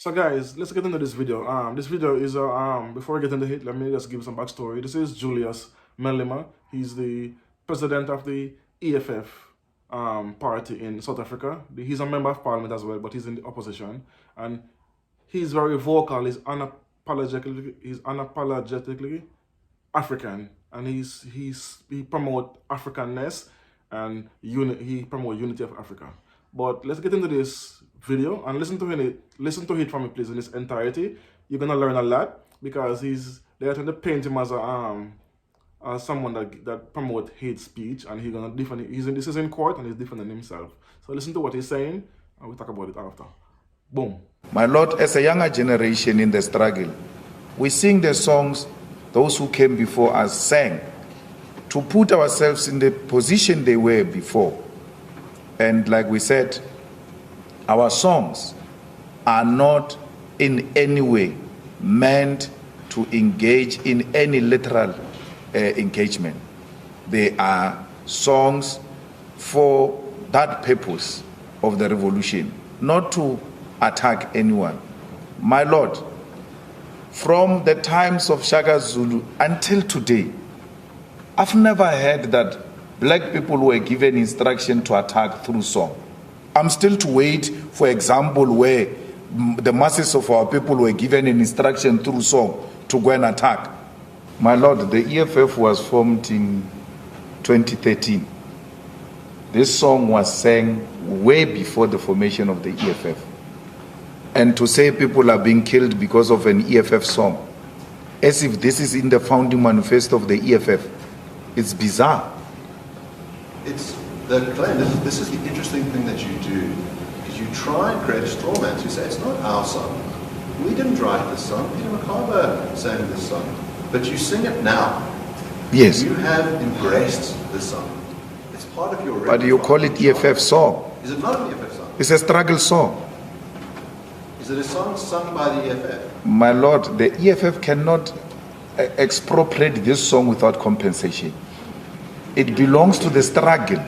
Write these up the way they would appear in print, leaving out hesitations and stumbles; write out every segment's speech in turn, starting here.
So guys, let's get into this video. This video is before we get into it, let me just give some backstory. This is Julius Malema. He's the president of the EFF party in South Africa. He's a member of parliament as well, but he's in the opposition, and he's very vocal. He's unapologetically African, and he promote Africanness and he promote unity of Africa. But let's get into this video and listen to it from me, please, in its entirety. You're gonna learn a lot because they're trying to paint him as someone that promote hate speech, and he's gonna defend. This is in court, and he's defending himself. So listen to what he's saying, and we'll talk about it after. Boom. My Lord, as a younger generation in the struggle, we sing the songs those who came before us sang to put ourselves in the position they were before. And like we said, our songs are not in any way meant to engage in any literal engagement. They are songs for that purpose of the revolution, not to attack anyone. My Lord, from the times of Shaka Zulu until today, I've never heard that black people were given instruction to attack through song. I'm still to wait for example where the masses of our people were given an instruction through song to go and attack. My Lord, the EFF was formed in 2013. This song was sang way before the formation of the EFF. And to say people are being killed because of an EFF song, as if this is in the founding manifesto of the EFF, it's bizarre. It's the claim. This is the interesting thing that you do, because you try and create a straw man to say it's not our song. We didn't write this song. Peter McCarver sang this song, but you sing it now. Yes. You have embraced this song. It's part of your. But you call it EFF song. Is it not an EFF song? It's a struggle song. Is it a song sung by the EFF? My Lord, the EFF cannot expropriate this song without compensation. It belongs to the struggle.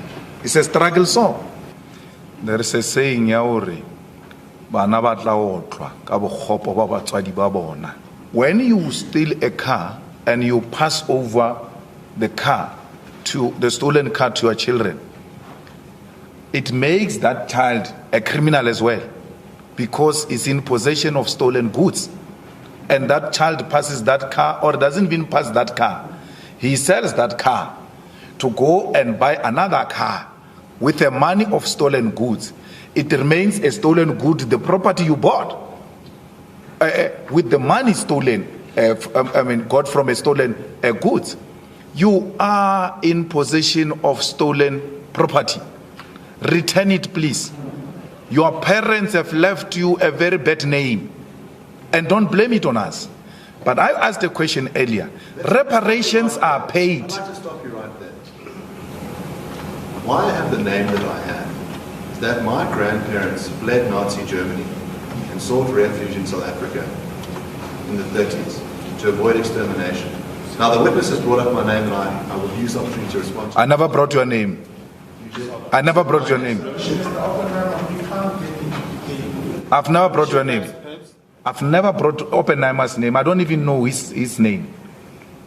It's a struggle song. There is a saying, when you steal a car and you pass over the car to the stolen car to your children, it makes that child a criminal as well, because it's in possession of stolen goods. And that child passes that car, or doesn't even pass that car. He sells that car to go and buy another car with the money of stolen goods. It remains a stolen good, the property you bought with the money stolen, got from a stolen goods. You are in possession of stolen property. Return it, please. Your parents have left you a very bad name, and don't blame it on us. But I asked a question earlier. Reparations are paid. I'd like to stop you right there. Why I have the name that I have is that my grandparents fled Nazi Germany and sought refuge in South Africa in the 30s to avoid extermination. Now the witness has brought up my name, and I will use the opportunity to respond to I never brought your name. I never brought your name. I've never brought your name. I've never brought Oppenheimer's name. I don't even know his name.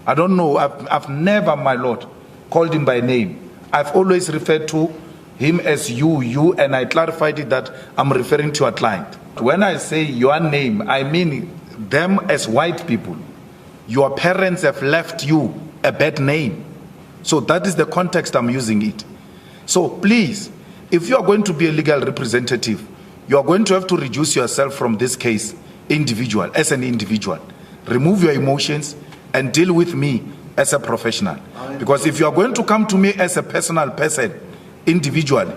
I don't know. I've never, my Lord, called him by name. I've always referred to him as you, and I clarified it that I'm referring to a client. When I say your name, I mean them as white people. Your parents have left you a bad name. So that is the context I'm using it. So please, if you are going to be a legal representative, you are going to have to reduce yourself from this case as an individual. Remove your emotions and deal with me as a professional. Because if you are going to come to me as a personal person, individually,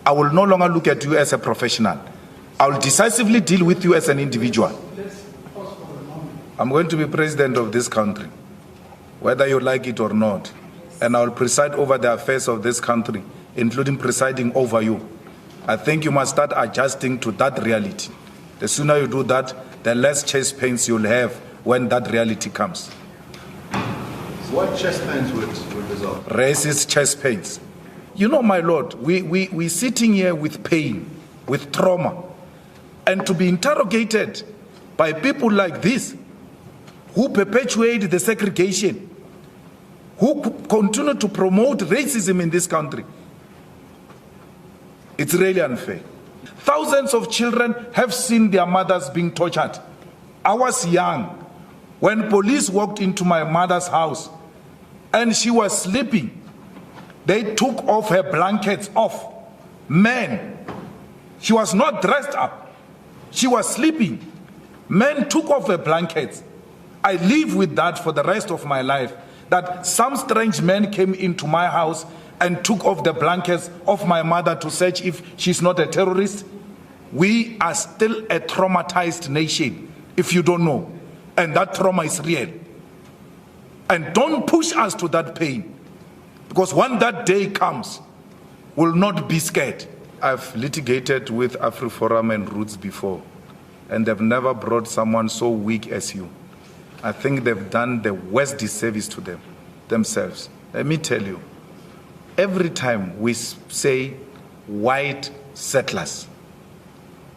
I will no longer look at you as a professional. I will decisively deal with you as an individual. I'm going to be president of this country, whether you like it or not. And I will preside over the affairs of this country, including presiding over you. I think you must start adjusting to that reality. The sooner you do that, the less chest pains you'll have when that reality comes. what chest pains would result? Racist chest pains. You know, my Lord, we're sitting here with pain, with trauma. and to be interrogated by people like this who perpetuate the segregation, who continue to promote racism in this country. It's really unfair. Thousands of children have seen their mothers being tortured. I was young when police walked into my mother's house and she was sleeping. They took off her blankets off. Men, she was not dressed up. She was sleeping. Men took off her blankets. I live with that for the rest of my life, that some strange men came into my house and took off the blankets of my mother to search if she's not a terrorist. We are still a traumatized nation, if you don't know. And that trauma is real. And don't push us to that pain, because when that day comes, we'll not be scared. I've litigated with AfriForum and Roots before, and they've never brought someone so weak as you. I think they've done the worst disservice to themselves. Let me tell you, every time we say white settlers,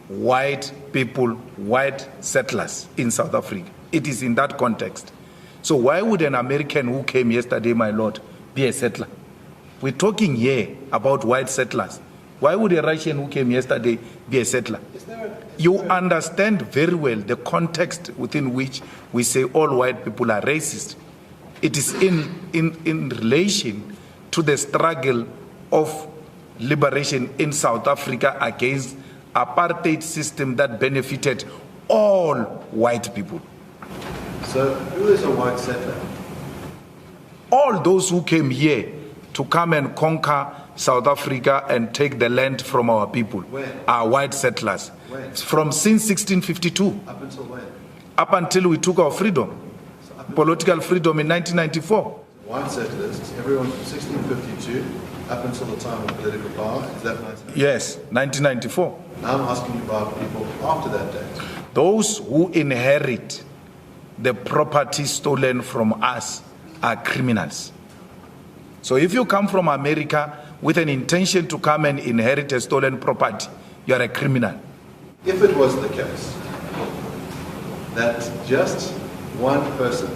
white people, white settlers in South Africa, it is in that context. So why would an American who came yesterday, my lord, be a settler? We're talking here about white settlers. Why would a Russian who came yesterday be a settler? You understand very well the context within which we say all white people are racist. It is in relation to the struggle of liberation in South Africa against apartheid system that benefited all white people. So who is a white settler? All those who came here to come and conquer South Africa and take the land from our people are white settlers. When? Since 1652. Up until when? Up until we took our freedom, political freedom in 1994. White settlers is everyone from 1652 up until the time of political power. Is that 1994? Yes, 1994. Now I'm asking you about people after that date. Those who inherit the property stolen from us are criminals. So if you come from America with an intention to come and inherit a stolen property, you are a criminal. If it was the case that just one person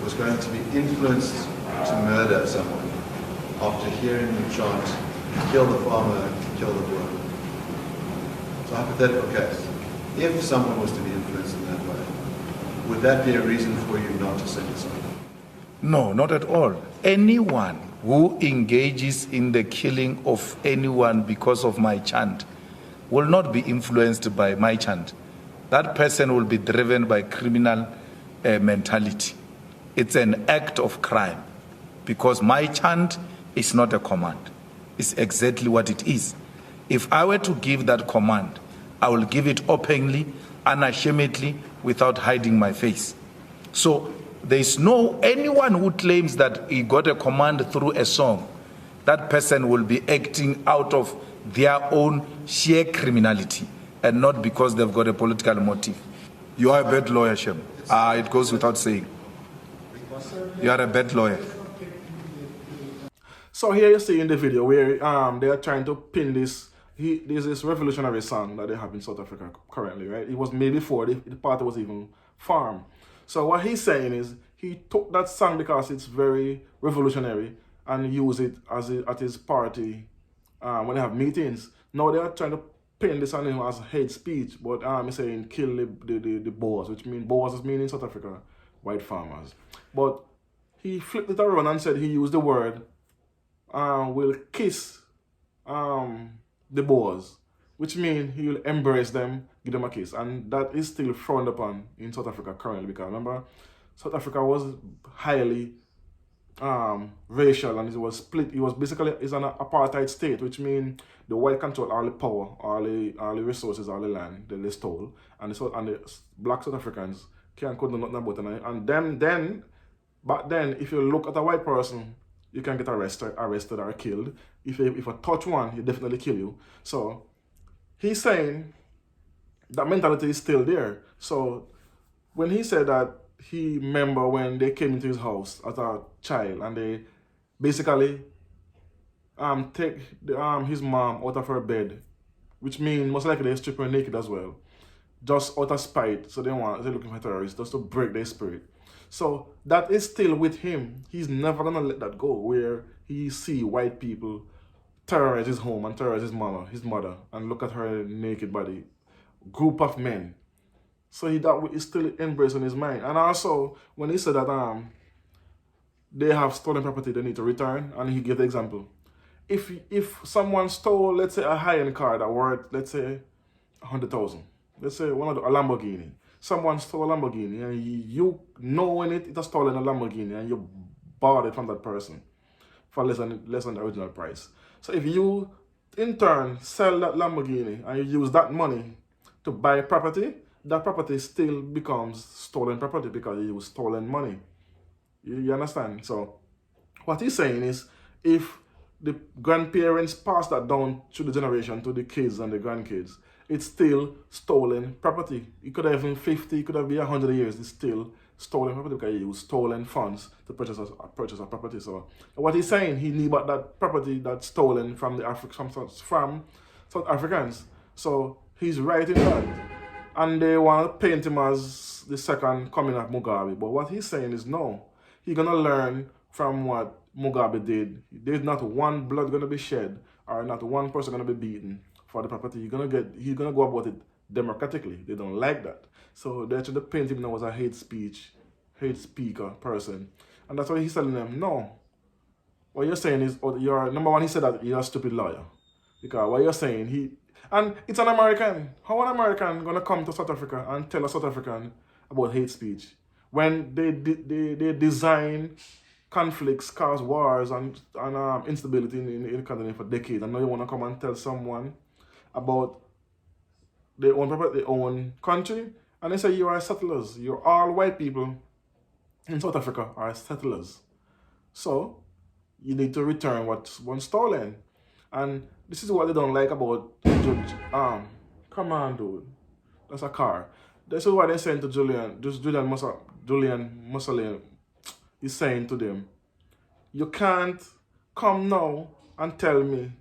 was going to be influenced to murder someone after hearing them chant, kill the farmer, kill the boy. It's a hypothetical case. If someone was to be influenced in that way, would that be a reason for you not to sing the song? No, not at all. Anyone who engages in the killing of anyone because of my chant will not be influenced by my chant. That person will be driven by criminal mentality. It's an act of crime, because my chant is not a command. It's exactly what it is. If I were to give that command, I will give it openly, unashamedly, without hiding my face. So there is anyone who claims that he got a command through a song, that person will be acting out of their own sheer criminality and not because they've got a political motive. You are a bad lawyer, Shem. It goes without saying. You are a bad lawyer. So here you see in the video where they are trying to pin this. There's this revolutionary song that they have in South Africa currently, right? It was made before the party was even formed. So what he's saying is he took that song because it's very revolutionary and use it at his party when they have meetings. Now they are trying to pin this on him as hate speech, but he's saying kill the Boers, which means Boers mean in South Africa white farmers. But he flipped it around and said he used the word will kiss the Boers, which means he will embrace them, give them a kiss. And that is still frowned upon in South Africa currently, because remember, South Africa was highly racial and it was split. It was basically an apartheid state, which means the white control all the power, all the resources, all the land that they stole, and the black South Africans couldn't do nothing about it. And back then, if you look at a white person, you can get arrested or killed. If you touch one, he definitely kill you. So he's saying that mentality is still there. So when he said that, he remember when they came into his house as a child and they basically take his mom out of her bed which means most likely they strip her naked as well, just out of spite. So they're looking for terrorists just to break their spirit. So that is still with him. He's never gonna let that go, where he see white people terrorize his home and terrorize his mother, and look at her naked body, group of men. So that is still embraced in his mind. And also when he said that they have stolen property they need to return, and he gave the example. If someone stole, let's say, a high-end car that worth, let's say, 100,000, let's say a Lamborghini. Someone stole a Lamborghini, and you knowing it has stolen a Lamborghini, and you bought it from that person for less than the original price. So if you in turn sell that Lamborghini and you use that money to buy property, that property still becomes stolen property because you use stolen money. You understand? So what he's saying is, if the grandparents pass that down through the generation to the kids and the grandkids, it's still stolen property. It could have been 50, it could have been 100 years, it's still stolen property because you use stolen funds to purchase a property. So what he's saying, he knew about that property that's stolen from from South Africans. So he's right in that. And they want to paint him as the second coming of Mugabe. But what he's saying is no. He's gonna learn from what Mugabe did. There's not one blood gonna be shed, or not one person gonna be beaten for the property. He's gonna go about it democratically. They don't like that. So they're trying to paint him now as a hate speaker person. And that's why he's telling them, no. What you're saying is, you're number one, he said that you're a stupid lawyer. Because what you're saying, and it's an American. How an American gonna come to South Africa and tell a South African about hate speech when they design conflicts, cause wars and instability in the continent for decades, and now you want to come and tell someone about their own country, and they say you are settlers. You're all white people in South Africa are settlers. So you need to return what's once stolen. And this is what they don't like about Judge. Come on, dude. That's a car. This is what they're saying to Julian Malema. He's saying to them, you can't come now and tell me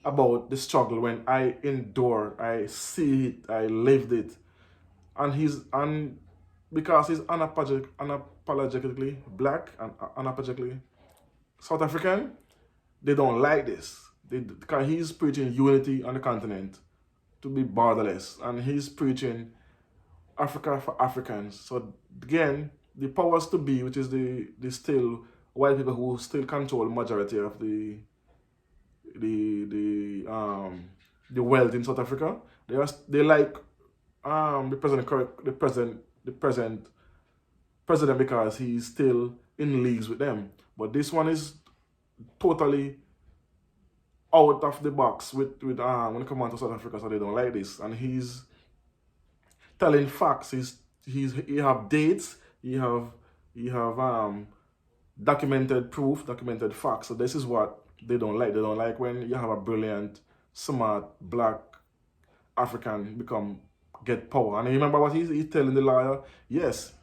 about the struggle when I endure, I see it, I lived it. And because he's unapologetically black and unapologetically South African, they don't like this. Because he's preaching unity on the continent to be borderless, and he's preaching Africa for Africans. So again, the powers to be, which is the still white people who still control the majority of the wealth in South Africa, they like the present president because he's still in leagues with them. But this one is totally out of the box with when it comes to South Africa, so they don't like this. And he's telling facts. He have dates. He have documented proof, documented facts. So this is what they don't like. They don't like when you have a brilliant, smart, black African get power. And remember what he's telling the lawyer? Yes,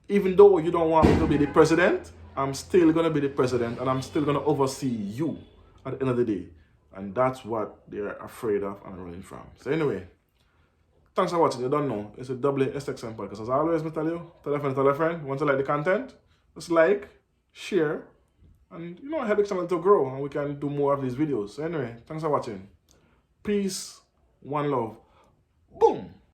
even though you don't want me to be the president, I'm still gonna be the president, and I'm still gonna oversee you at the end of the day. And that's what they're afraid of and running from. So anyway, thanks for watching. You don't know, it's a WSXM podcast. As always, I tell you, tell a friend. Want to like the content? Just like, share, and help the channel to grow, and we can do more of these videos. So anyway, thanks for watching. Peace, one love. Boom.